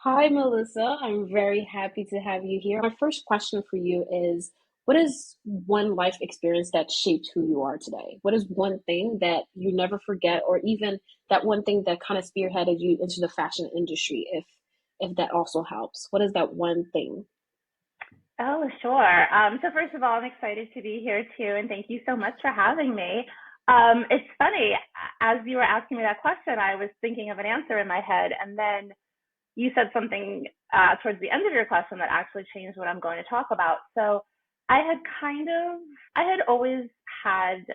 Hi, Melissa. I'm very happy to have you here. My first question for you is, what is one life experience that shaped who you are today? What is one thing that you never forget, or even that one thing that kind of spearheaded you into the fashion industry, if that also helps? What is that one thing? Oh, sure. So first of all, I'm excited to be here too, and thank you so much for having me. It's funny, as you were asking me that question, I was thinking of an answer in my head, and then you said something towards the end of your question that actually changed what I'm going to talk about. So I had I had always had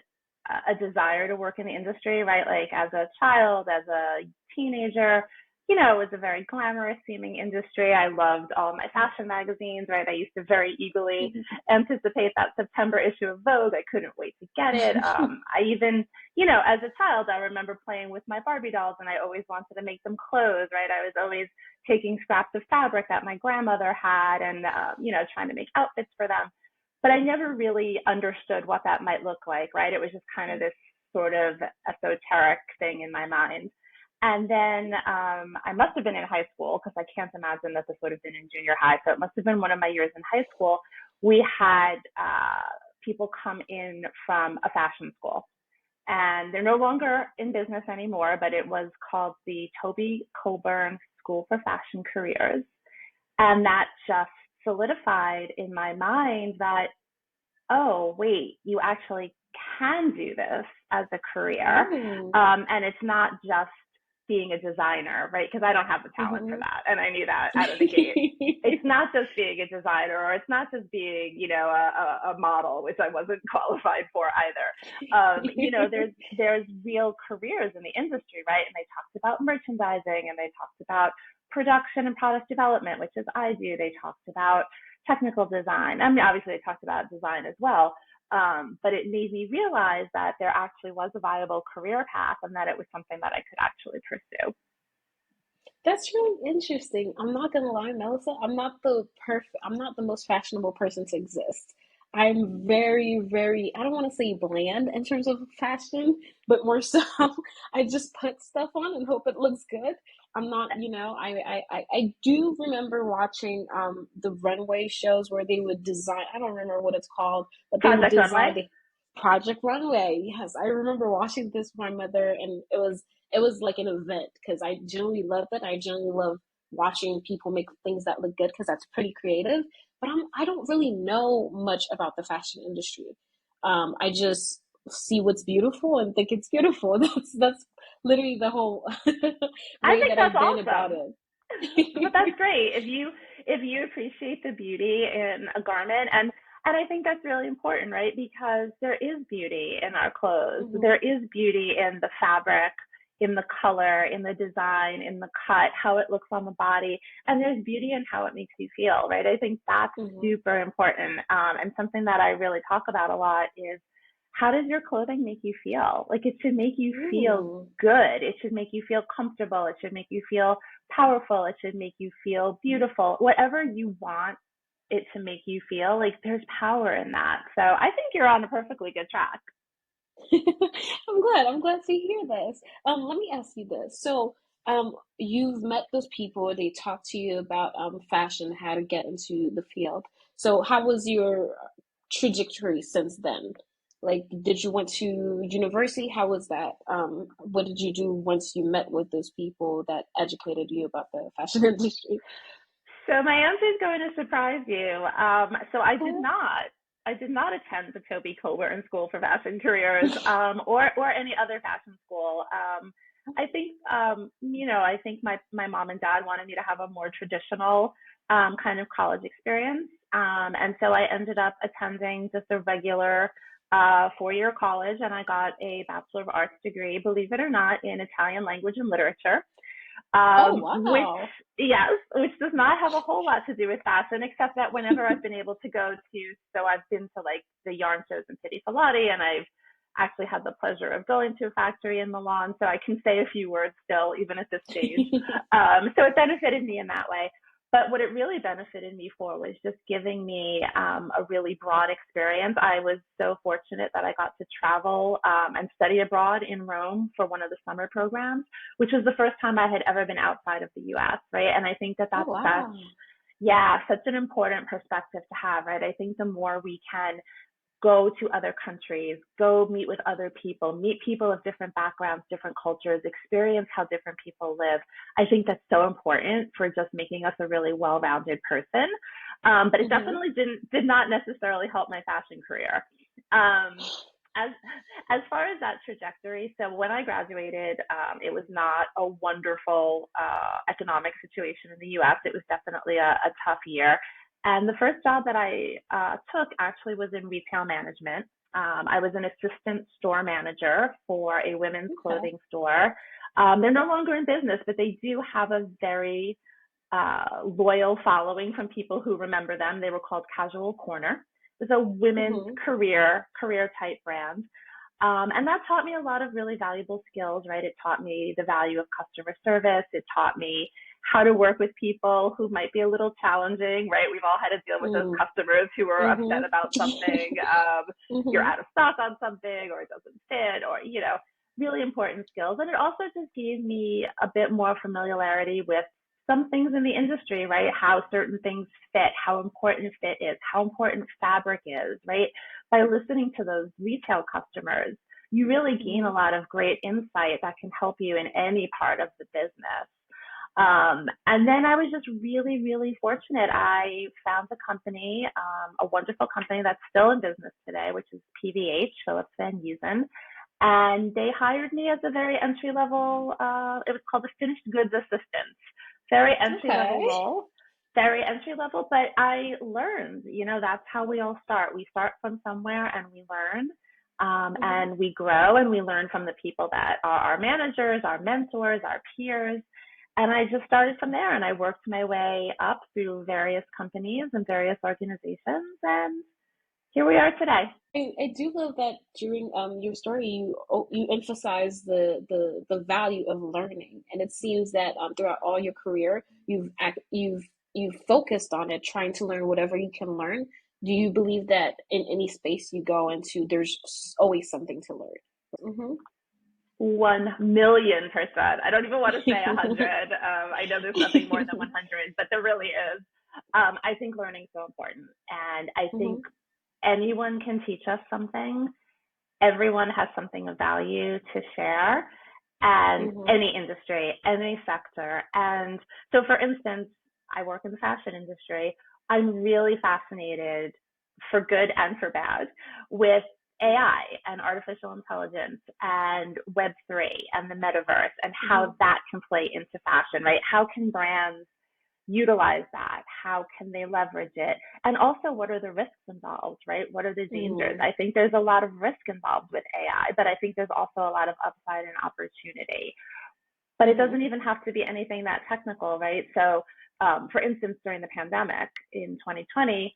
a desire to work in the industry, right? Like as a child, as a teenager, it was a very glamorous seeming industry. I loved all my fashion magazines, right? I used to very eagerly anticipate that September issue of Vogue. I couldn't wait to get it. I even, as a child, I remember playing with my Barbie dolls and I always wanted to make them clothes, right? I was always taking scraps of fabric that my grandmother had and, trying to make outfits for them. But I never really understood what that might look like, right? It was just kind of this sort of esoteric thing in my mind. And then I must have been in high school because I can't imagine that this would have been in junior high. So it must have been one of my years in high school. We had people come in from a fashion school, and they're no longer in business anymore, but it was called the Toby Coburn School for Fashion Careers. And that just solidified in my mind that, oh, wait, you actually can do this as a career. Oh, And it's not just being a designer, right? Because I don't have the talent for mhm. that. And I knew that out of the gate. It's not just being a designer, or it's not just being, a model, which I wasn't qualified for either. There's real careers in the industry, right? And they talked about merchandising, and they talked about production and product development, which is I do. They talked about technical design. I mean, obviously, they talked about design as well. But it made me realize that there actually was a viable career path and that it was something that I could actually pursue. That's really interesting. I'm not gonna lie, Melissa. I'm not the most fashionable person to exist. I'm very, very, I don't want to say bland in terms of fashion, but more so I just put stuff on and hope it looks good. I'm not, I do remember watching the runway shows where they would design, I don't remember what it's called, but they would Project design Runway. the Project Runway. Yes, I remember watching this with my mother, and it was like an event because I generally love it. I generally love watching people make things that look good because that's pretty creative. But I don't really know much about the fashion industry. I just see what's beautiful and think it's beautiful. That's literally the whole I way think that that's I've been about awesome. But that's it. great if you appreciate the beauty in a garment, and I think that's really important, right? Because there is beauty in our clothes. Hmm. There is beauty in the fabric, in the color, in the design, in the cut, how it looks on the body, and there's beauty in how it makes you feel, right? I think that's Hmm. super important, and something that I really talk about a lot is how does your clothing make you feel? Like it should make you feel Ooh. good. It should make you feel comfortable. It should make you feel powerful. It should make you feel beautiful. Whatever you want it to make you feel, like there's power in that. So I think you're on a perfectly good track. I'm glad. I'm glad to hear this. Let me ask you this. So, you've met those people, they talk to you about fashion, how to get into the field. So, how was your trajectory since then? Like, did you went to university? How was that? What did you do once you met with those people that educated you about the fashion industry? So my answer is going to surprise you. So I did Oh, not. I did not attend the Toby Coburn School for Fashion Careers, or any other fashion school. I think my mom and dad wanted me to have a more traditional kind of college experience, and so I ended up attending just a regular 4-year college, and I got a Bachelor of Arts degree, believe it or not, in Italian language and literature, oh, which, wow. yes, which does not have a whole lot to do with fashion, except that whenever I've been able to go to, so I've been to like the yarn shows in Pitti Filati, and I've actually had the pleasure of going to a factory in Milan, so I can say a few words still, even at this stage. So it benefited me in that way. But what it really benefited me for was just giving me a really broad experience. I was so fortunate that I got to travel and study abroad in Rome for one of the summer programs, which was the first time I had ever been outside of the US, right? And I think that Oh, that's such, wow. yeah, such an important perspective to have, right? I think the more we can go to other countries, go meet with other people, meet people of different backgrounds, different cultures, experience how different people live. I think that's so important for just making us a really well-rounded person. But it Mm-hmm. definitely did not necessarily help my fashion career. Um, as as far as that trajectory, so when I graduated, it was not a wonderful economic situation in the U.S. It was definitely a tough year. And the first job that I took actually was in retail management. I was an assistant store manager for a women's Okay. clothing store. They're no longer in business, but they do have a very loyal following from people who remember them. They were called Casual Corner. It was a women's Mm-hmm. career type brand. And that taught me a lot of really valuable skills, right? It taught me the value of customer service. It taught me how to work with people who might be a little challenging, right? We've all had to deal with those Mm. customers who are upset about something. Mm-hmm. You're Mm-hmm. out of stock on something or it doesn't fit or, really important skills. And it also just gave me a bit more familiarity with some things in the industry, right? How certain things fit, how important fit is, how important fabric is, right? By listening to those retail customers, you really gain a lot of great insight that can help you in any part of the business. And then I was just really, really fortunate. I found a company, a wonderful company that's still in business today, which is PVH, Phillips Van Heusen. And they hired me as a very entry level, it was called a finished goods assistant, very entry Okay. level role, very entry level. But I learned, that's how we all start. We start from somewhere and we learn. Mm-hmm. And we grow and we learn from the people that are our managers, our mentors, our peers. And I just started from there and I worked my way up through various companies and various organizations. And here we are today. I do love that during your story you emphasize the value of learning, and it seems that throughout all your career you've focused on it, trying to learn whatever you can learn. Do you believe that in any space you go into, there's always something to learn? Mm-hmm. 1,000,000%. I don't even want to say 100. I know there's nothing more than 100, but there really is. I think learning is so important. And I think Mm-hmm. anyone can teach us something. Everyone has something of value to share, and Mm-hmm. any industry, any sector. And so, for instance, I work in the fashion industry. I'm really fascinated, for good and for bad, with AI and artificial intelligence and Web3 and the metaverse and Mm-hmm. how that can play into fashion, right? How can brands utilize that? How can they leverage it? And also, what are the risks involved, right? What are the dangers? Mm-hmm. I think there's a lot of risk involved with AI, but I think there's also a lot of upside and opportunity. But it Mm-hmm. doesn't even have to be anything that technical, right? So, for instance, during the pandemic in 2020,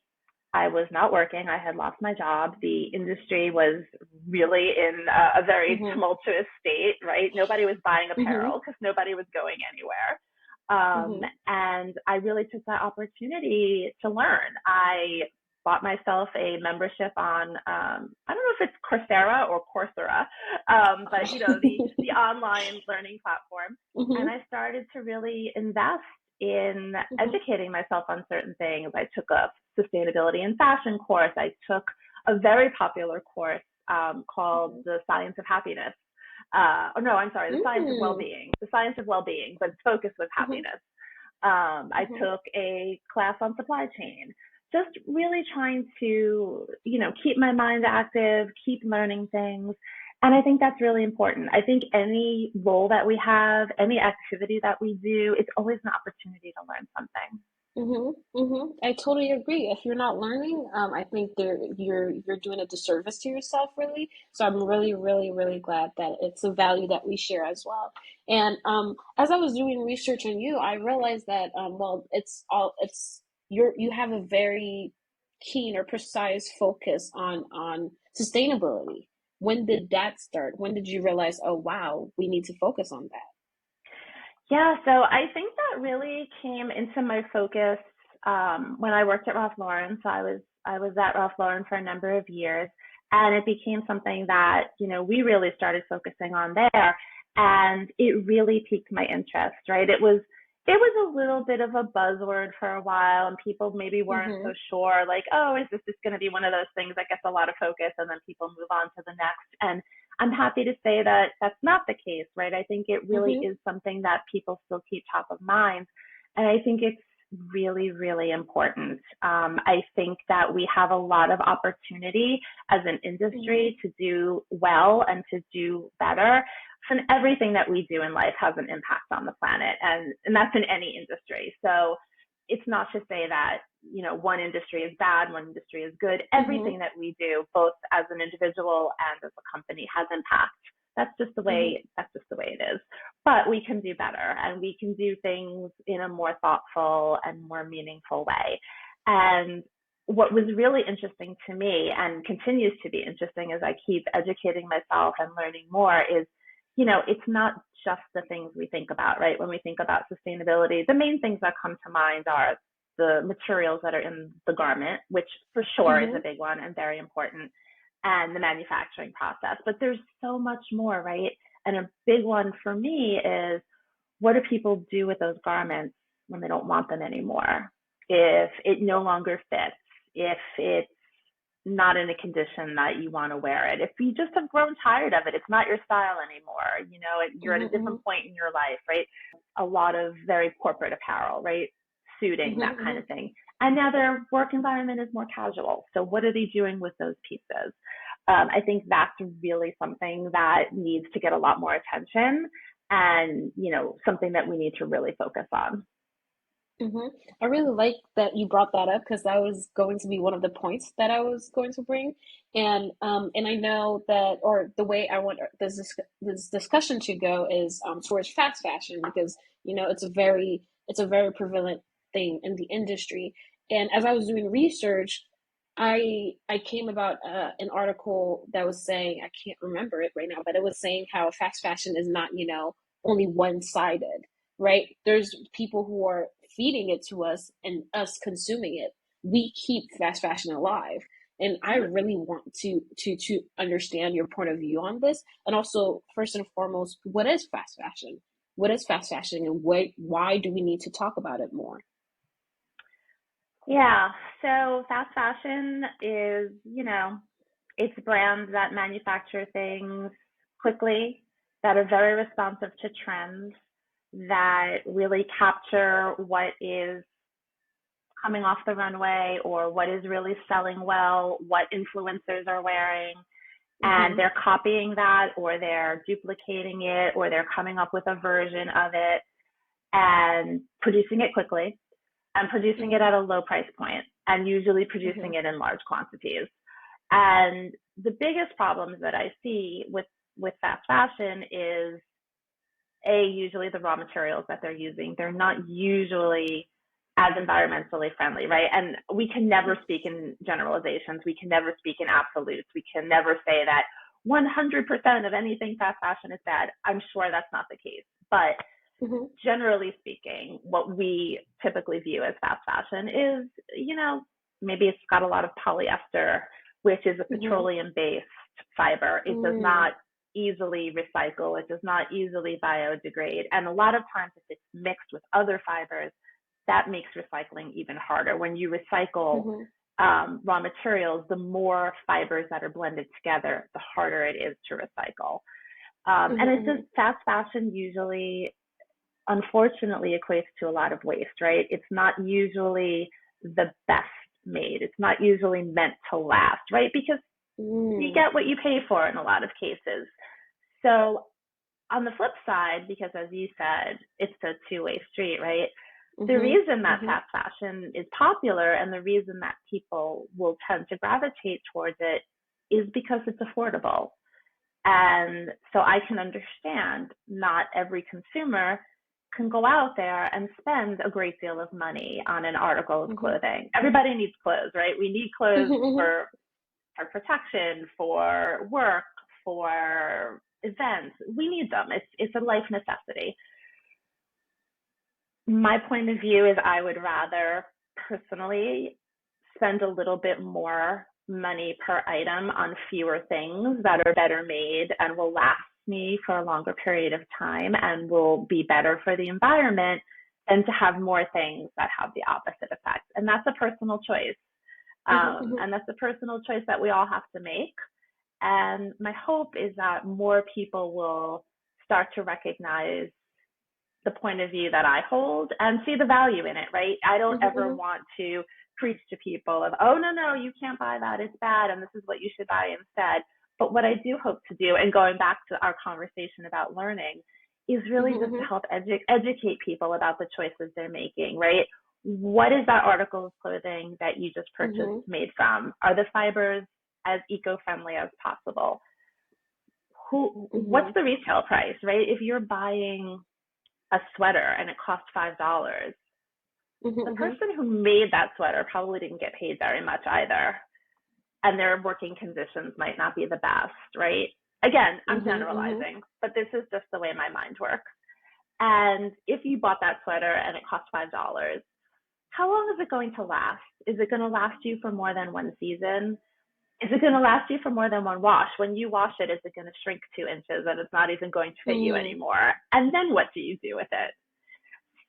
I was not working. I had lost my job. The industry was really in a very Mm-hmm. tumultuous state, right? Nobody was buying Mm-hmm. apparel because nobody was going anywhere. Mm-hmm. And I really took that opportunity to learn. I bought myself a membership on, I don't know if it's Coursera or Coursera, but the online learning platform. And Mm-hmm. I started to really invest in Mm-hmm. educating myself on certain things. I took a sustainability and fashion course. I took a very popular course called Mm-hmm. The Science of Happiness. Oh no, I'm sorry, the science of Mm-hmm. well-being, the science of well-being, but it's focused with Mm-hmm. happiness. I Mm-hmm. took a class on supply chain, just really trying to, keep my mind active, keep learning things. And I think that's really important. I think any role that we have, any activity that we do, it's always an opportunity to learn something. Mm-hmm. Mm-hmm. I totally agree. If you're not learning, I think you're doing a disservice to yourself, really. So I'm really, really, really glad that it's a value that we share as well. And as I was doing research on you, I realized that well, you have a very keen or precise focus on sustainability. When did that start? When did you realize, oh wow, we need to focus on that? Yeah, so I think that really came into my focus when I worked at Ralph Lauren. So I was at Ralph Lauren for a number of years, and it became something that we really started focusing on there, and it really piqued my interest. Right, it was a little bit of a buzzword for a while, and people maybe weren't so Mhm. sure, like, oh, is this just going to be one of those things that gets a lot of focus, and then people move on to the next? And I'm happy to say that that's not the case, right? I think it really Mhm. is something that people still keep top of mind. And I think it's really, really important. I think that we have a lot of opportunity as an Mhm. industry to do well and to do better. And everything that we do in life has an impact on the planet, and that's in any industry. So it's not to say that one industry is bad, one industry is good. Mhm. Everything that we do, both as an individual and as a company, has impact. Mhm. That's just the way it is. But we can do better, and we can do things in a more thoughtful and more meaningful way. And what was really interesting to me, and continues to be interesting as I keep educating myself and learning more, is it's not just the things we think about, right? When we think about sustainability, the main things that come to mind are the materials that are in the garment, which for sure is a Mhm. big one and very important, and the manufacturing process. But there's so much more, right? And a big one for me is, what do people do with those garments when they don't want them anymore? If it no longer fits, if it's not in a condition that you want to wear it, if you just have grown tired of it, it's not your style anymore, you're at a different Mhm. point in your life, right? A lot of very corporate apparel, right? Suiting, Mhm. that kind Mhm. of thing. And now their work environment is more casual. So what are they doing with those pieces? I think that's really something that needs to get a lot more attention, and something that we need to really focus on. Hmm. I really like that you brought that up because that was going to be one of the points that I was going to bring, and I know that, or the way I want this discussion to go is towards fast fashion because it's a very prevalent thing in the industry. And as I was doing research, I came about an article that was saying, I can't remember it right now, but it was saying how fast fashion is not only one sided, right? There's people who are feeding it to us and us consuming it. We keep fast fashion alive. And I Mm-hmm. really want to understand your point of view on this. And also, first and foremost, what is fast fashion? What is fast fashion and why do we need to talk about it more? Yeah, so fast fashion is, it's brands that manufacture things quickly, that are very responsive to trends, that really capture what is coming off the runway or what is really selling well, what influencers are wearing, and Mhm. they're copying that, or they're duplicating it, or they're coming up with a version of it and producing it quickly and producing it Mhm. at a low price point, and usually Mhm. producing it in large quantities. And the biggest problems that I see with fast fashion is, usually the raw materials that they're using. They're not usually as environmentally friendly, right? And we can never speak in generalizations. We can never speak in absolutes. We can never say that 100% of anything fast fashion is bad. I'm sure that's not the case. But Mhm. generally speaking, what we typically view as fast fashion is, maybe it's got a lot of polyester, which is a Mhm. petroleum based fiber. It does Mm. not easily recycle, it does not easily biodegrade. And a lot of times, if it's mixed with other fibers, that makes recycling even harder. When you recycle Mhm. raw materials, the more fibers that are blended together, the harder it is to recycle. Mhm. And it's just Mhm. fast fashion usually, unfortunately, equates to a lot of waste, right? It's not usually the best made. It's not usually meant to last, right? Because you Mm. get what you pay for in a lot of cases. So on the flip side, because as you said, it's a two-way street, right? The Mhm. reason that Mhm. fast fashion is popular, and the reason that people will tend to gravitate towards it, is because it's affordable. And so I can understand not every consumer can go out there and spend a great deal of money on an article of Mhm. clothing. Everybody needs clothes, right? We need clothes Mhm. for protection, for work, for events. We need them. It's a life necessity. My point of view is I would rather personally spend a little bit more money per item on fewer things that are better made and will last me for a longer period of time and will be better for the environment than to have more things that have the opposite effect. And that's a personal choice. Hmm. And that's a personal choice that we all have to make. And my hope is that more people will start to recognize the point of view that I hold and see the value in it, right? I don't ever Hmm. want to preach to people of, oh, no, no, you can't buy that. It's bad. And this is what you should buy instead. But what I do hope to do, and going back to our conversation about learning, is really just to Hmm. help educate people about the choices they're making, right? What is that article of clothing that you just purchased Hmm. made from? Are the fibers as eco-friendly as possible? What's Hmm. the retail price, right? If you're buying a sweater and it costs $5, the Hmm. person who made that sweater probably didn't get paid very much either. And their working conditions might not be the best, right? Again, I'm Hmm. generalizing, but this is just the way my mind works. And if you bought that sweater and it cost $5, how long is it going to last? Is it going to last you for more than one season? Is it going to last you for more than one wash? When you wash it, is it going to shrink 2 inches and it's not even going to fit you Hmm. anymore? And then what do you do with it?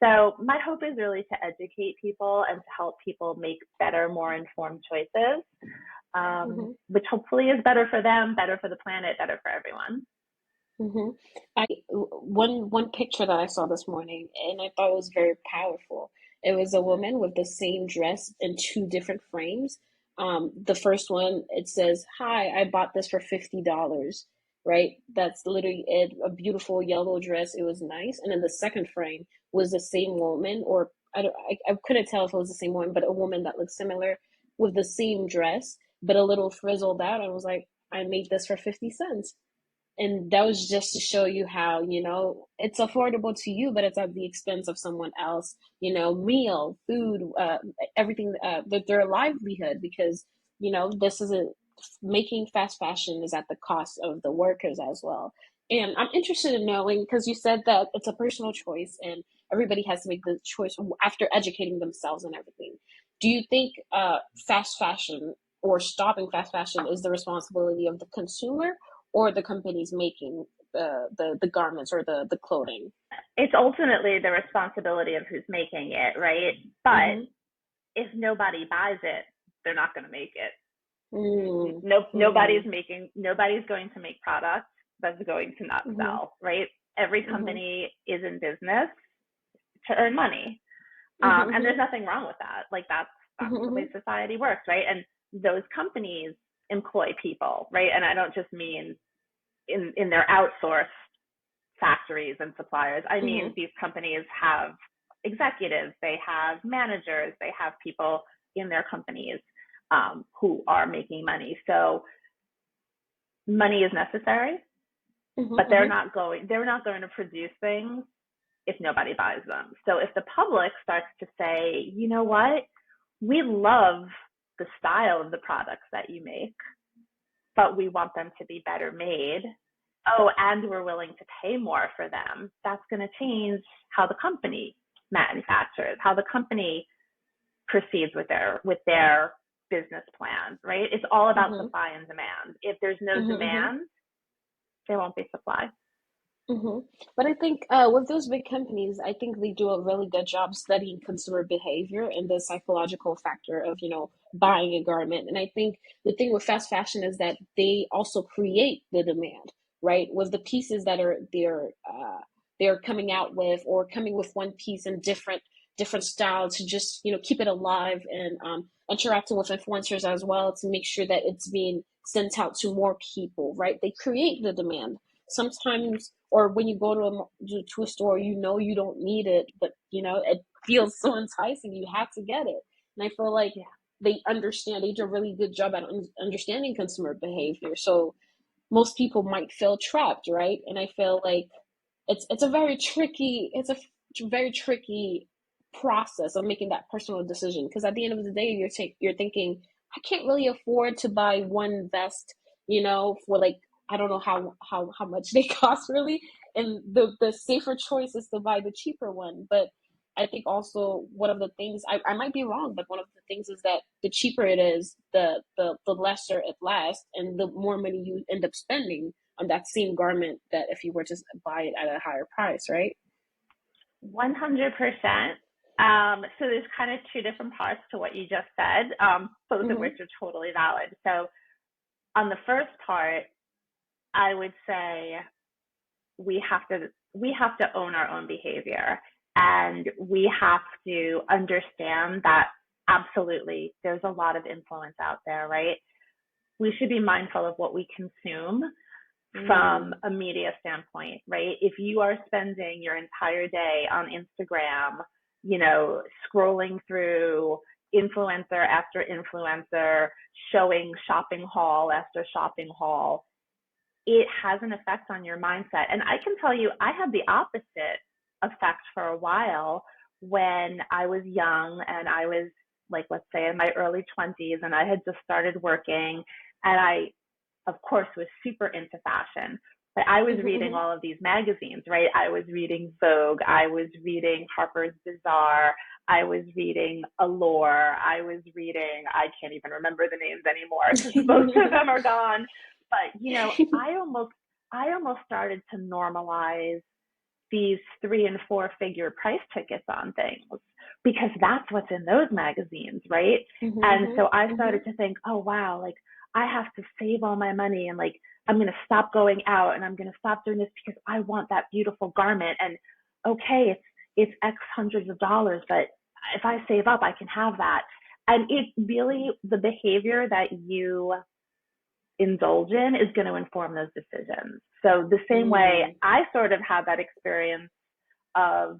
So my hope is really to educate people and to help people make better, more informed choices, Hmm. which hopefully is better for them, better for the planet, better for everyone. Hmm. One picture that I saw this morning, and I thought it was very powerful. It was a woman with the same dress in two different frames. The first one, it says, "Hi, I bought this for $50." Right? That's literally it. A beautiful yellow dress. It was nice. And then the second frame was the same woman, or I couldn't tell if it was the same one, but a woman that looked similar with the same dress, but a little frizzled out. I was like, I made this for 50 cents, and that was just to show you how, it's affordable to you, but it's at the expense of someone else, meal, food, everything, their livelihood, because this is a making fast fashion is at the cost of the workers as well. And I'm interested in knowing, because you said that it's a personal choice and everybody has to make the choice after educating themselves and everything. Do you think fast fashion or stopping fast fashion is the responsibility of the consumer or the companies making the garments or the clothing? It's ultimately the responsibility of who's making it, right? But Mm-hmm. if nobody buys it, they're not going to make it. Mm-hmm. No, Mm-hmm. nobody's going to make products that's going to not Mm-hmm. sell, right? Every Mm-hmm. company is in business to earn money. And Mm-hmm. there's nothing wrong with that. Like that's the Mm-hmm. way society works, right? And those companies employ people, right? And I don't just mean in their outsourced factories and suppliers. I mean Mm-hmm. these companies have executives, they have managers, they have people in their companies who are making money. So money is necessary, but Mm-hmm. they're not going to produce things if nobody buys them. So if the public starts to say, you know what, we love the style of the products that you make, but we want them to be better made. Oh, and we're willing to pay more for them. That's going to change how the company manufactures, how the company proceeds with their business plan, right? It's all about Mm-hmm. supply and demand. If there's no Mm-hmm. demand, there won't be supply. Hmm. But I think with those big companies, I think they do a really good job studying consumer behavior and the psychological factor of, buying a garment. And I think the thing with fast fashion is that they also create the demand, right? With the pieces that they're coming out with, or coming with one piece in different style to just, keep it alive, and interacting with influencers as well to make sure that it's being sent out to more people, right? They create the demand sometimes, or when you go to a store, you don't need it, but it feels so enticing, you have to get it. And I feel like Yeah. they do a really good job at understanding consumer behavior. So most people might feel trapped, right? And I feel like it's a very tricky process of making that personal decision, because at the end of the day you're thinking, I can't really afford to buy one vest, for like, I don't know how much they cost really, and the safer choice is to buy the cheaper one. But I think also one of the things I might be wrong, but one of the things is that the cheaper it is, the lesser it lasts, and the more money you end up spending on that same garment that if you were to buy it at a higher price, right? 100%. So there's kind of two different parts to what you just said, both of which Mm-hmm. are totally valid. So on the first part, I would say we have to own our own behavior, and we have to understand that absolutely there's a lot of influence out there, right? We should be mindful of what we consume from Mm. a media standpoint, right? If you are spending your entire day on Instagram, scrolling through influencer after influencer, showing shopping haul after shopping haul, it has an effect on your mindset. And I can tell you, I had the opposite effect for a while when I was young and I was, like, let's say in my early 20s, and I had just started working, and I, of course, was super into fashion. But I was Mm-hmm, reading mm-hmm. all of these magazines, right? I was reading Vogue, I was reading Harper's Bazaar, I was reading Allure, I was reading, I can't even remember the names anymore because most of them are gone. But I almost started to normalize these 3 and 4 figure price tickets on things because that's what's in those magazines, right? And Mm-hmm, so I mm-hmm. started to think, oh wow, like I have to save all my money, and like I'm going to stop going out and I'm going to stop doing this because I want that beautiful garment. And okay, it's X hundreds of dollars, but if I save up, I can have that. And it really, the behavior that you indulge in is going to inform those decisions. So the same way Mm. I sort of had that experience of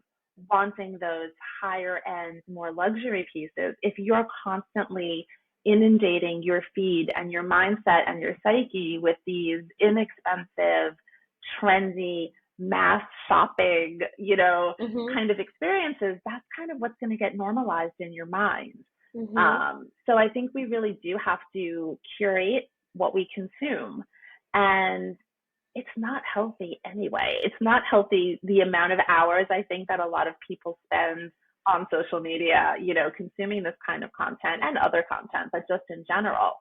wanting those higher end, more luxury pieces, if you're constantly inundating your feed and your mindset and your psyche with these inexpensive, trendy, mass shopping, Mm-hmm, kind of experiences, that's kind of what's going to get normalized in your mind. mm-hmm. So I think we really do have to curate what we consume. And it's not healthy anyway. It's not healthy the amount of hours I think that a lot of people spend on social media, consuming this kind of content and other content, but just in general.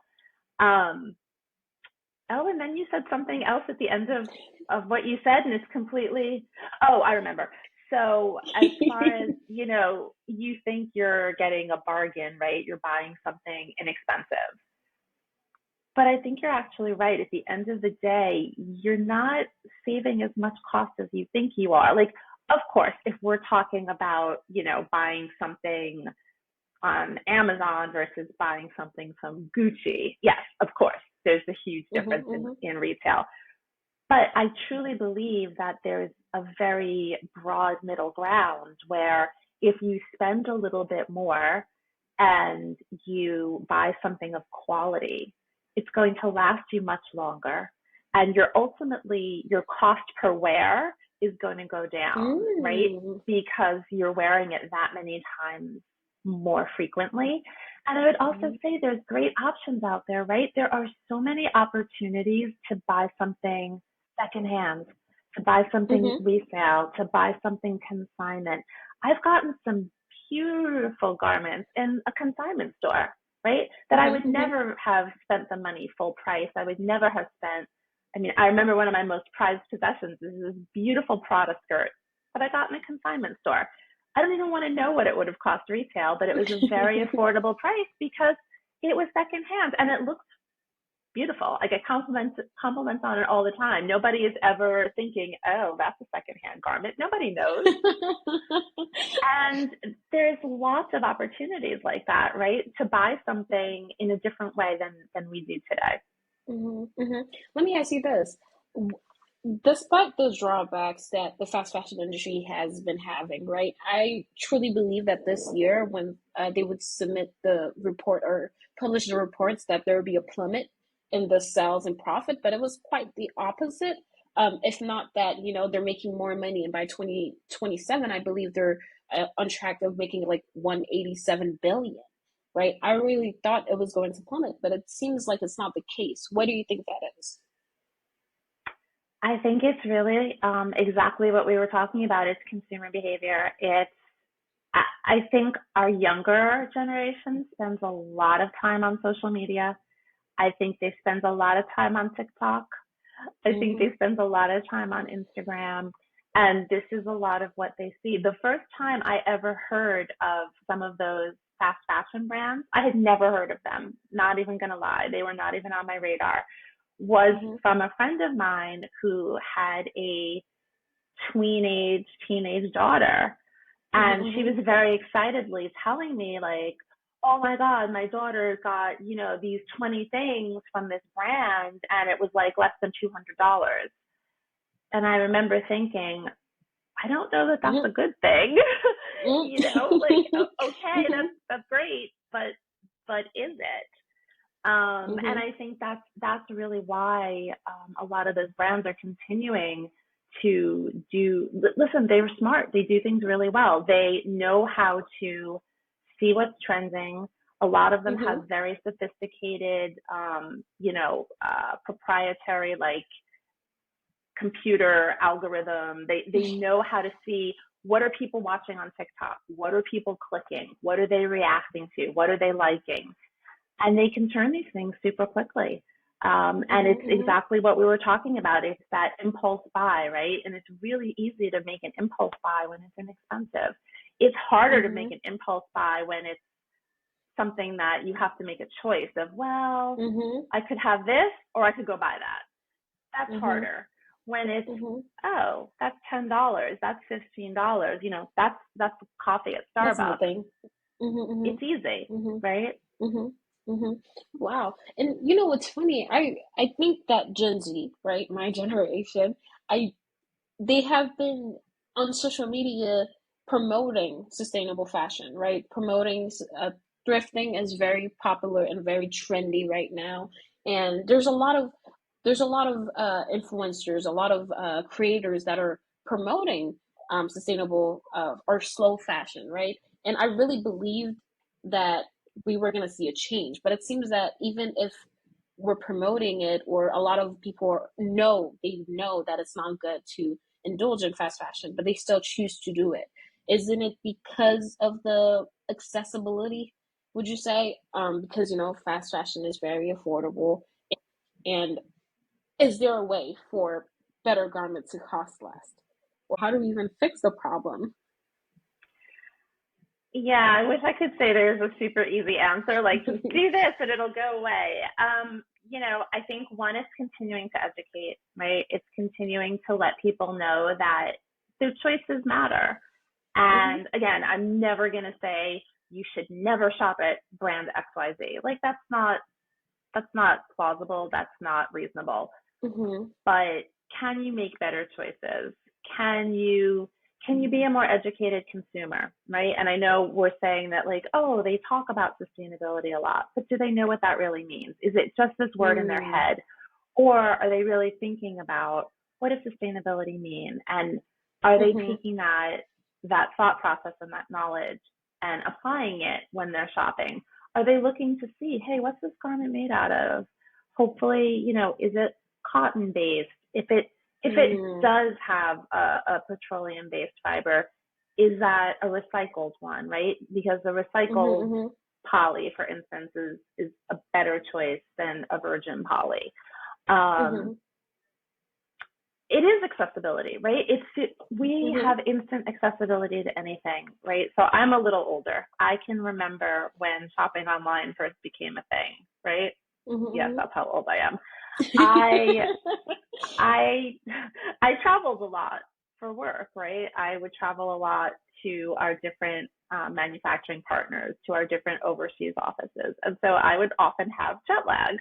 Um, oh, and then you said something else at the end of what you said, and it's completely, oh, I remember. So as far as, you think you're getting a bargain, right? You're buying something inexpensive. But I think you're actually right. At the end of the day, you're not saving as much cost as you think you are. Like, of course, if we're talking about, buying something on Amazon versus buying something from Gucci, yes, of course, there's a huge Mm-hmm, difference mm-hmm. in retail. But I truly believe that there's a very broad middle ground where if you spend a little bit more and you buy something of quality, it's going to last you much longer. And your cost per wear is going to go down, right? Mm. Because you're wearing it that many times more frequently. And I would also Mm-hmm, say there's great options out there, right? There are so many opportunities to buy something secondhand, to buy something mm-hmm. resale, to buy something consignment. I've gotten some beautiful garments in a consignment store, right? That I would Mm-hmm. never have spent the money full price. I would never have spent. I mean, I remember one of my most prized possessions is this beautiful Prada skirt that I got in a consignment store. I don't even want to know what it would have cost retail, but it was a very affordable price because it was secondhand and it looked beautiful. I get compliments on it all the time. Nobody is ever thinking, "Oh, that's a secondhand garment." Nobody knows. And there's lots of opportunities like that, right? To buy something in a different way than we do today. Hmm, hmm. Let me ask you this. Despite the drawbacks that the fast fashion industry has been having, right? I truly believe that this year, when they would submit the report or publish the reports, that there would be a plummet in the sales and profit, but it was quite the opposite. If not that, they're making more money, and by 2027, I believe they're on track of making like 187 billion, right? I really thought it was going to plummet, but it seems like it's not the case. What do you think that is? I think it's really exactly what we were talking about. It's consumer behavior. It's I think our younger generation spends a lot of time on social media. I think they spend a lot of time on TikTok. I think Mm-hmm. they spend a lot of time on Instagram. And this is a lot of what they see. The first time I ever heard of some of those fast fashion brands, I had never heard of them. Not even going to lie. They were not even on my radar. Was Mm-hmm. from a friend of mine who had a teenage daughter. And she Mm-hmm. was very excitedly telling me, like, oh my God, my daughter got, these 20 things from this brand and it was like less than $200. And I remember thinking, I don't know that that's Mm-hmm. a good thing. Like, okay, Mm-hmm. that's great, but is it? And Mm-hmm. I think that's really why a lot of those brands are continuing to do. Listen, they were smart. They do things really well. They know how to see what's trending. A lot of them Mm-hmm. have very sophisticated, proprietary like computer algorithm. They know how to see what are people watching on TikTok, what are people clicking, what are they reacting to, what are they liking, and they can turn these things super quickly. And it's Mm-hmm. exactly what we were talking about. It's that impulse buy, right? And it's really easy to make an impulse buy when it's inexpensive. It's harder to make Mm-hmm. an impulse buy when it's something that you have to make a choice of, well, Mm-hmm. I could have this or I could go buy that. That's Mm-hmm. harder. When it's, Mm-hmm. oh, that's $10, that's $15, that's coffee at That's Starbucks. nothing. Mm-hmm. It's easy, Mm-hmm. right? Mm-hmm. Mm-hmm. Wow. And you know what's funny? I think that Gen Z, right, my generation, I they have been on social media promoting sustainable fashion, right? Promoting thrifting is very popular and very trendy right now. And there's a lot of influencers, a lot of creators that are promoting sustainable or slow fashion, right? And I really believed that we were going to see a change, but it seems that even if we're promoting it, or a lot of people know that it's not good to indulge in fast fashion, but they still choose to do it. Isn't it because of the accessibility, would you say? Because fast fashion is very affordable, and is there a way for better garments to cost less? Or how do we even fix the problem? Yeah, I wish I could say there's a super easy answer, like just do this and it'll go away. I think one is continuing to educate, right? It's continuing to let people know that their choices matter. Hmm. And again, I'm never going to say you should never shop at brand XYZ. Like that's not plausible, that's not reasonable. Hmm. But can you make better choices? Can you be a more educated consumer, right? And I know we're saying that, like, oh, they talk about sustainability a lot, but do they know what that really means? Is it just this word in their Mm. head, or are they really thinking about what does sustainability mean, and are they Hmm. taking that thought process and that knowledge and applying it when they're shopping? Are they looking to see, hey, what's this garment made out of? Hopefully, is it cotton based? If it Mm. does have a petroleum based fiber, is that a recycled one, right? Because the recycled Hmm. poly, for instance, is a better choice than a virgin poly. Hmm. Um, Hmm. it is accessibility, right? We Hmm. have instant accessibility to anything, right? So I'm a little older. I can remember when shopping online first became a thing, right? Yes, Hmm. that's how old I am. I I I traveled a lot for work, right? I would travel a lot to our different manufacturing partners, to our different overseas offices. And so I would often have jet lag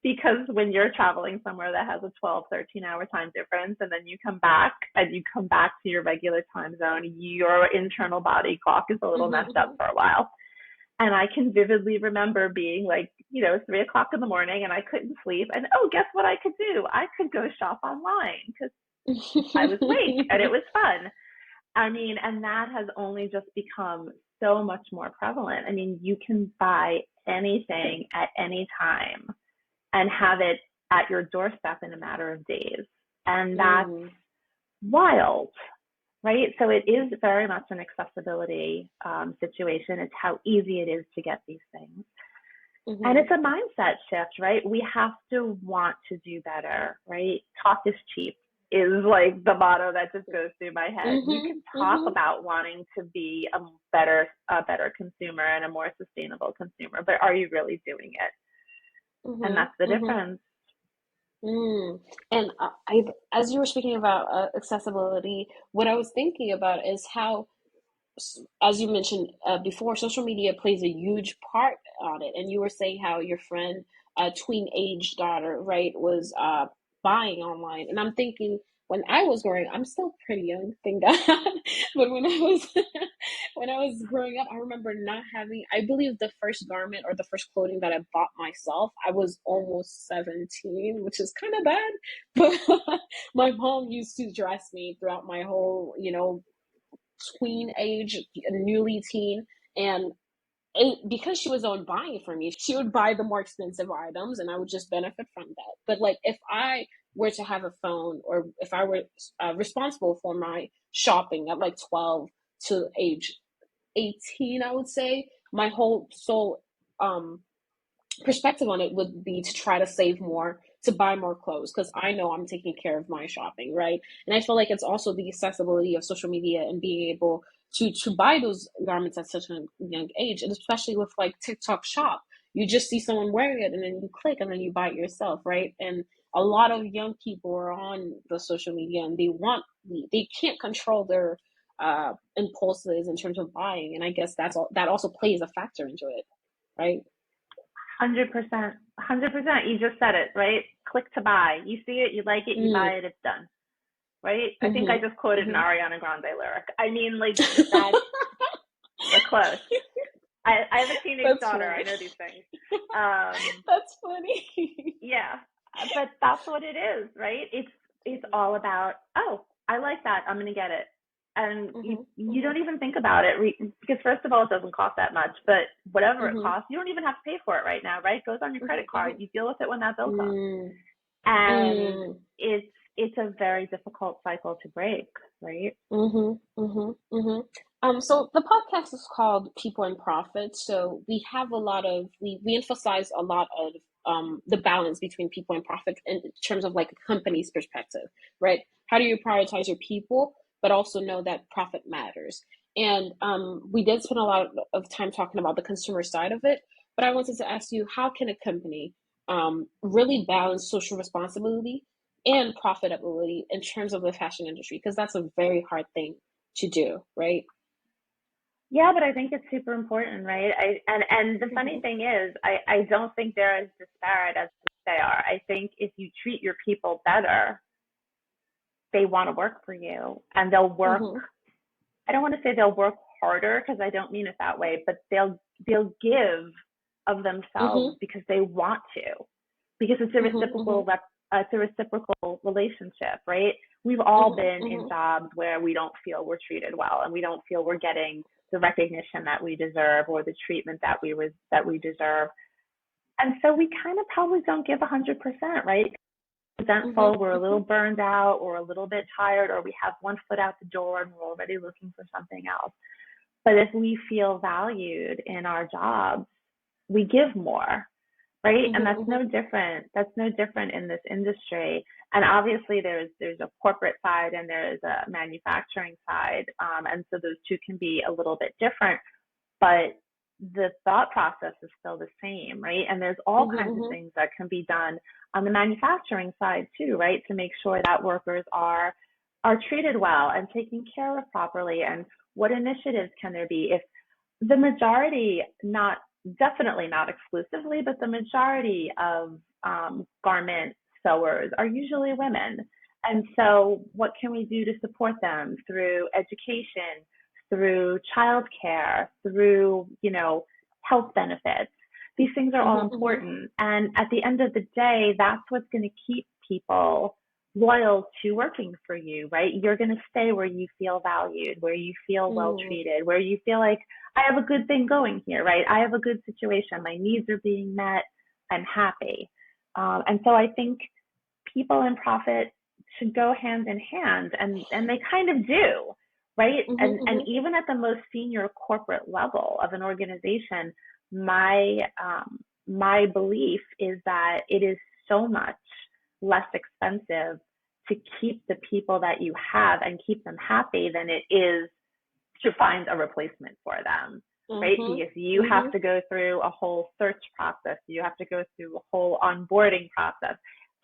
because when you're traveling somewhere that has a 12, 13-hour time difference, and then you come back to your regular time zone, your internal body clock is a little messed up Hmm. for a while. And I can vividly remember being like, 3 o'clock in the morning and I couldn't sleep. And oh, guess what I could do? I could go shop online because I was awake and it was fun. I mean, and that has only just become so much more prevalent. I mean, you can buy anything at any time and have it at your doorstep in a matter of days. And that's Mm. wild. right? So it is very much an accessibility situation. It's how easy it is to get these things. And Mhm. it's a mindset shift, right? We have to want to do better, right? Talk is cheap is like the motto that just goes through my head. You Mhm. can talk Mhm. about wanting to be a better consumer and a more sustainable consumer, but are you really doing it? And Mhm. that's the Mhm. difference. Mm. And as you were speaking about accessibility, what I was thinking about is how, as you mentioned before, social media plays a huge part on it. And you were saying how your friend, tween age daughter, right, was buying online. And I'm thinking, when I was growing, I'm still pretty young, thank God. But when I was when I was growing up, I remember not having. I believe the first garment or the first clothing that I bought myself, I was almost 17, which is kind of bad. But my mom used to dress me throughout my whole, tween age, newly teen, and because she was on buying for me, she would buy the more expensive items, and I would just benefit from that. But like, if I were to have a phone, or if I were responsible for my shopping at like 12 to age 18, I would say my whole sole perspective on it would be to try to save more, to buy more clothes, because I know I'm taking care of my shopping, right? And I feel like it's also the accessibility of social media and being able to buy those garments at such a young age, and especially with like TikTok Shop, you just see someone wearing it and then you click and then you buy it yourself, right? And a lot of young people are on the social media, and they can't control their impulses in terms of buying, and I guess that also plays a factor into it, right? 100%. 100%. You just said it, right? Click to buy. You see it, you like it, you Mm. buy it, it's done. Right? I think I Mhm. just quoted an Mhm. Ariana Grande lyric. I mean, like, that's, we're close. I have a teenage That's daughter. I funny. know these things. Um, That's funny. yeah, but that's what it is, right? It's all about, oh, I like that. I'm gonna get it, and you Mhm. you Mhm. don't even think about it because first of all, it doesn't cost that much. But whatever it Mhm. costs, you don't even have to pay for it right now, right? It goes on your credit Mhm. card. Mhm. You deal with it when that bill comes, Mm. and Mm. it's a very difficult cycle to break, right? Mhm. Mhm. Mhm. So the podcast is called People and Profit. So we emphasize a lot of the balance between people and profit in terms of like a company's perspective, right? How do you prioritize your people, but also know that profit matters? And we did spend a lot of time talking about the consumer side of it, but I wanted to ask you, how can a company really balance social responsibility and profitability in terms of the fashion industry, because that's a very hard thing to do, right? Yeah, but I think it's super important, right? And the funny Mhm. thing is, I don't think they're as disparate as they are. I think if you treat your people better, they want to work for you, and they'll work. Mhm. I don't want to say they'll work harder because I don't mean it that way, but they'll give of themselves Mhm. because they want to, because it's a Mhm. reciprocal Mhm. it's a reciprocal relationship, right? We've all Mhm. been in Mhm. jobs where we don't feel we're treated well, and we don't feel we're getting the recognition that we deserve or the treatment that we deserve, and so we kind of probably don't give 100%, right? Mhm. Resentful, we're a little Mhm. burned out, or a little bit tired, or we have one foot out the door and we're already looking for something else. But if we feel valued in our jobs, we give more, right? And Mhm. that's Mhm. no different. That's no different in this industry. And obviously, there's a corporate side and there is a manufacturing side, and so those two can be a little bit different. But the thought process is still the same, right? And there's all Mhm. kinds of Mhm. things that can be done on the manufacturing side too, right? To make sure that workers are treated well and taken care of properly. And what initiatives can there be if the majority, not definitely not exclusively, but the majority of garment sewers are usually women. And so, what can we do to support them through education, through childcare, through health benefits? These things are all Mhm. Mhm. important, and at the end of the day, that's what's going to keep people loyal to working for you, right? You're going to stay where you feel valued, where you feel well Mm. treated, where you feel like I have a good thing going here, right? I have a good situation. My needs are being met. I'm happy. And so I think people and profit should go hand in hand, and they kind of do. right? And Mhm. even at the most senior corporate level of an organization, my my belief is that it is so much less expensive to keep the people that you have and keep them happy than it is to find a replacement for them, right? Mhm. Because you have Mhm. to go through a whole search process, you have to go through a whole onboarding process,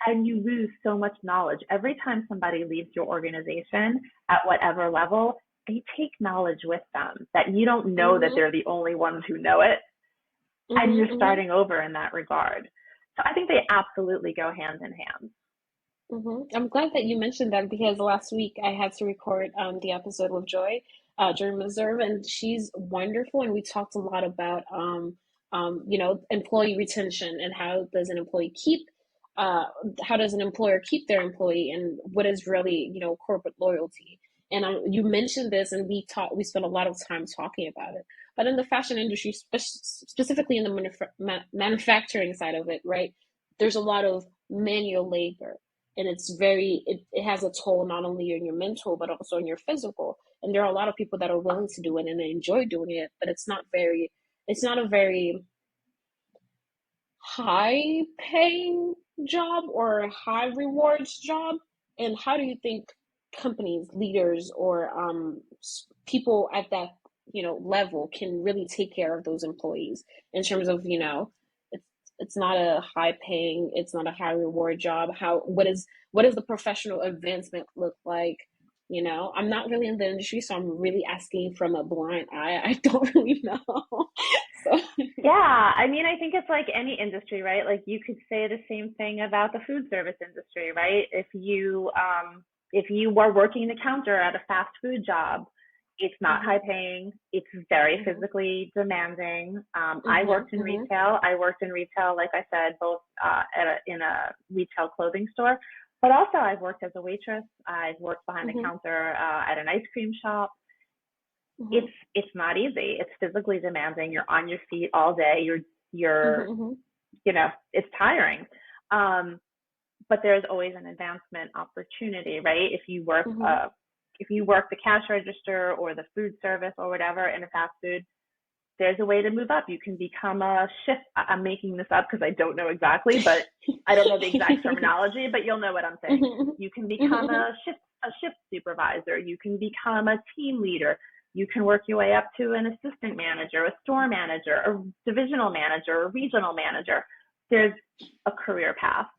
and you lose so much knowledge. Every time somebody leaves your organization at whatever level, they take knowledge with them that you don't know that Mhm. they're the only ones who know it, and Mhm. you're Mhm. starting over in that regard. So I think they absolutely go hand in hand. I'm glad that you mentioned that because last week I had to record the episode with Joy, Joy Meserve, and she's wonderful. And we talked a lot about employee retention and uh, how does an employer keep their employee, and what is really corporate loyalty. And you mentioned this, and we spent a lot of time talking about it. But in the fashion industry, specifically in the manufacturing side of it, right? There's a lot of manual labor, and it has a toll not only on your mental but also on your physical, and there are a lot of people that are willing to do it and they enjoy doing it, but it's not a very high paying job or a high rewards job. And how do you think companies, leaders, or people at that level can really take care of those employees in terms of it's it's not a high paying, it's not a high reward job. What is the professional advancement look like? I'm not really in the industry, so I'm really asking from a blind eye. I don't really know. So Yeah, I mean, I think it's like any industry, right? Like you could say the same thing about the food service industry, right? If you were working the counter at a fast food job, it's not high mhm. paying. It's very Mhm. physically demanding. I Mhm. worked in Mhm. retail. I worked in retail, like I said, both in a retail clothing store, but also I've worked as a waitress. I've worked behind the Mhm. counter at an ice cream shop. Mhm. It's not easy. It's physically demanding. You're on your feet all day. You're Mhm. it's tiring. Um, but there's always an advancement opportunity, right? Mhm. If you work the cash register or the food service or whatever in a fast food, there's a way to move up. You can become a shift. I'm making this up because I don't know exactly, but I don't know the exact terminology, but you'll know what I'm saying. Mhm. You can become Mhm. a shift supervisor. You can become a team leader. You can work your way up to an assistant manager, a store manager, a divisional manager, a regional manager. There's a career path.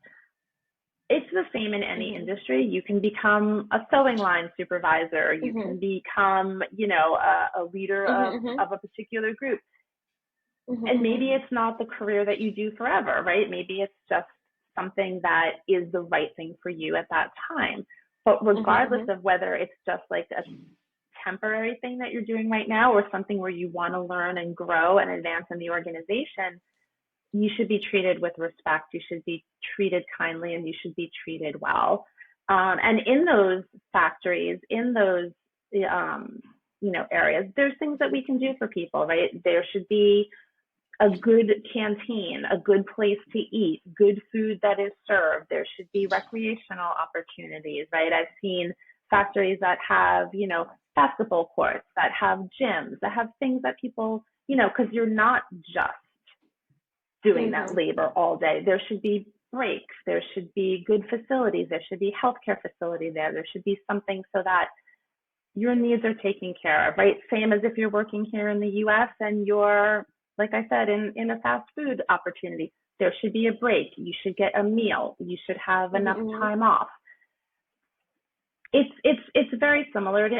It's the same in any Mhm. industry. You can become a sewing line supervisor. You Mhm. can become, a leader Mhm. of a particular group. Mhm. And Mhm. maybe it's not the career that you do forever, right? Maybe it's just something that is the right thing for you at that time. But regardless Mhm. of whether it's just like a temporary thing that you're doing right now or something where you want to learn and grow and advance in the organization, you should be treated with respect. You should be treated kindly and you should be treated well. And in those factories, in those, um, areas, there's things that we can do for people, right? There should be a good canteen, a good place to eat, good food that is served. There should be recreational opportunities, right? I've seen factories that have, basketball courts, that have gyms, that have things that people, because you're not just doing that Mhm. labor all day. There should be breaks. There should be good facilities. There should be healthcare facility there. There should be something so that your needs are taken care of, right? Same as if you're working here in the US and you're, like I said, in a fast food opportunity. There should be a break. You should get a meal. You should have enough Mhm. time off. It's very similar to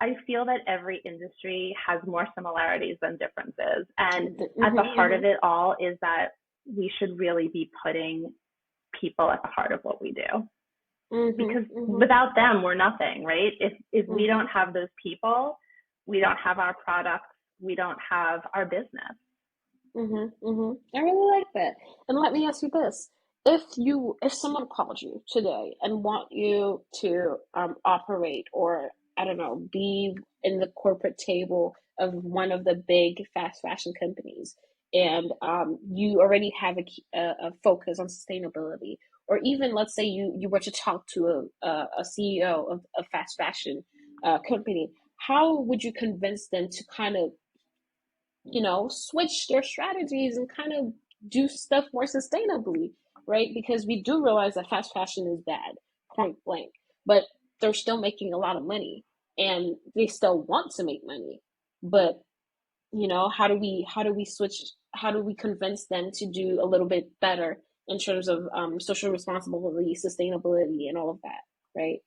I feel that every industry has more similarities than differences. And Mhm. at the heart of Mhm. it all is that we should really be putting people at the heart of what we do, Mhm. because Mhm. without them we're nothing, right? If we don't Mhm. have those people, we don't have our products, we don't have our business. Mhm. Mhm. I really like that. And let me ask you this: if someone called you today and want you to operate, or I don't know, be in the corporate table of one of the big fast fashion companies, and you already have a focus on sustainability, or even let's say you were to talk to a CEO of fast fashion, company, how would you convince them to kind of, switch their strategies and kind of do stuff more sustainably, right? Because we do realize that fast fashion is bad, point blank, but they're still making a lot of money and they still want to make money. But, how do we switch? How do we convince them to do a little bit better in terms of social responsibility, sustainability, and all of that, right?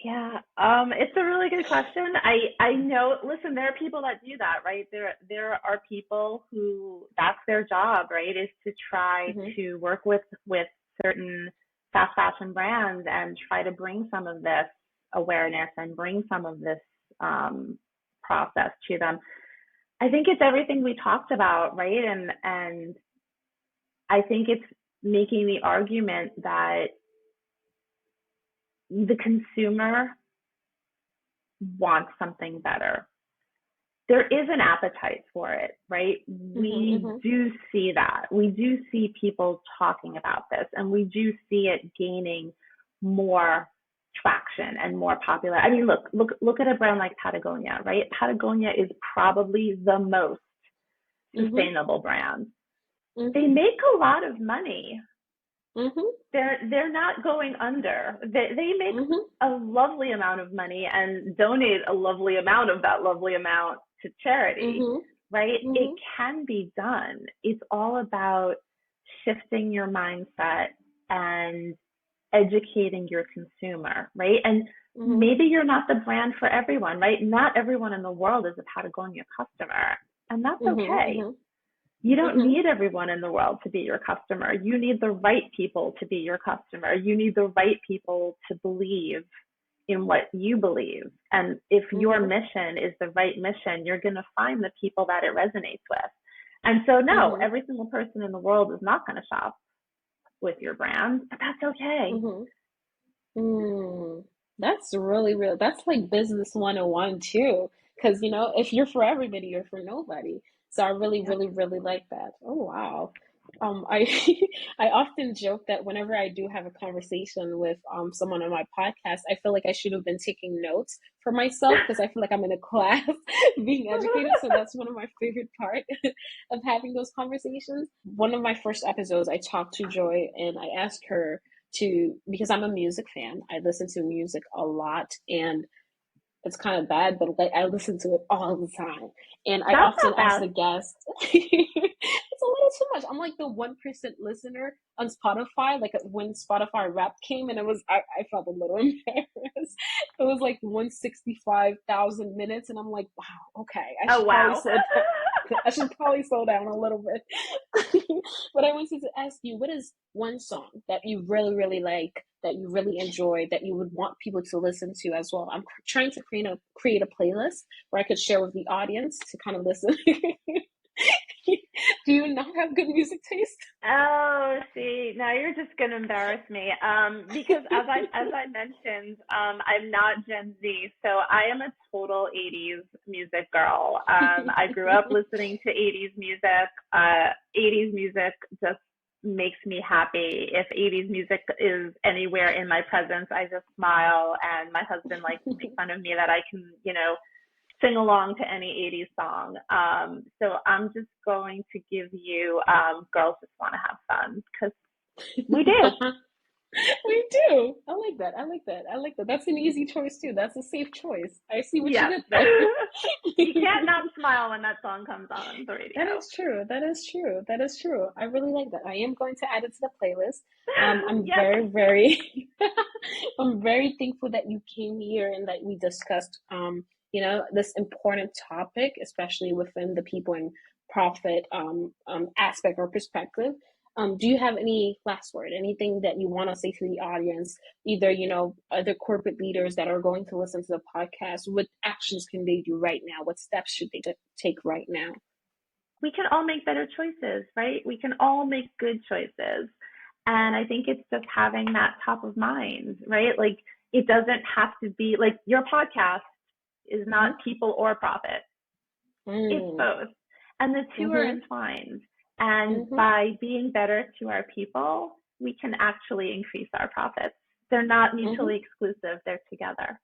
Yeah, it's a really good question. I know, listen, there are people that do that, right? There are people who that's their job, right? Is to try Mm-hmm. to work with certain fast fashion brands and try to bring some of this awareness and bring some of this process to them. I think it's everything we talked about, right? And I think it's making the argument that the consumer wants something better. There is an appetite for it, right? Mm-hmm. We Mm-hmm. do see that. We do see people talking about this, and we do see it gaining more traction and more popular. I mean, look at a brand like Patagonia, right? Patagonia is probably the most Mm-hmm. sustainable brand. They Mm-hmm. make a lot of money. Mm-hmm. They're not going under. They make Mm-hmm. a lovely amount of money and donate a lovely amount of that lovely amount to charity, Mm-hmm. right? It Mm-hmm. can be done. It's all about shifting your mindset and educating your consumer, right? And Mm-hmm. maybe you're not the brand for everyone, right? Not everyone in the world is a Patagonia customer, and that's okay. Mm-hmm. You don't Mm-hmm. need everyone in the world to be your customer. You need the right people to be your customer. You need the right people to believe in what you believe. And if your Mm-hmm. mission is the right mission, you're going to find the people that it resonates with. And so, no, Mm-hmm. every single person in the world is not going to shop with your brand, but that's okay. Mm-hmm. Mm. That's really real. That's like business 101 too. Because, if you're for everybody, you're for nobody. So I really, Yep. really, really like that. Oh, wow. I I often joke that whenever I do have a conversation with someone on my podcast, I feel like I should have been taking notes for myself because I feel like I'm in a class being educated. So that's one of my favorite part of having those conversations. One of my first episodes, I talked to Joy and I asked her to, because I'm a music fan. I listen to music a lot and it's kind of bad, but like I listen to it all the time. And I That's often not ask bad. the guests, it's a little too much. I'm like the 1% listener on Spotify. Like when Spotify rap came and I felt a little embarrassed. It was like 165,000 minutes. And I'm like, wow, okay, Oh, wow. I should probably slow down a little bit. But I wanted to ask you, what is one song that you really, really like, that you really enjoy, that you would want people to listen to as well? I'm trying to create a playlist where I could share with the audience to kind of listen. Do you not have good music taste? Oh, see, now you're just gonna embarrass me. Because as I mentioned, I'm not Gen Z, so I am a total 80s music girl. I grew up listening to 80s music. 80s music just makes me happy. If 80s music is anywhere in my presence, I just smile, and my husband likes to make fun of me that I can, sing along to any 80s song. So I'm just going to give you Girls Just Want to Have Fun because we do. We do. I like that. I like that. I like that. That's an easy choice too. That's a safe choice. I see what you Yes. did there. You can't not smile when that song comes on the That radio. is true. That is true. That is true. I really like that. I am going to add it to the playlist. I'm Yes. very, very, I'm very thankful that you came here and that we discussed, this important topic, especially within the people and profit aspect or perspective. Do you have any last word? Anything that you want to say to the audience? Either other corporate leaders that are going to listen to the podcast. What actions can they do right now? What steps should they take right now? We can all make better choices, right? We can all make good choices. And I think it's just having that top of mind, right? Like it doesn't have to be like your podcast is Mm-hmm. not people or profit. It's Mm. both. And the two are Mm-hmm. entwined. And Mm-hmm. by being better to our people, we can actually increase our profits. They're not Mm-hmm. mutually exclusive, they're together.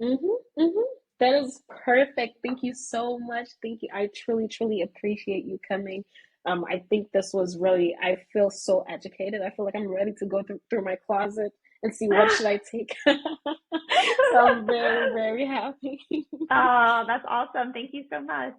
Mm-hmm, mm-hmm. That is perfect. Thank you so much. Thank you. I truly, truly appreciate you coming. I think this was really, I feel so educated. I feel like I'm ready to go through my closet and see what should I take. So I'm very, very happy. Oh, that's awesome. Thank you so much.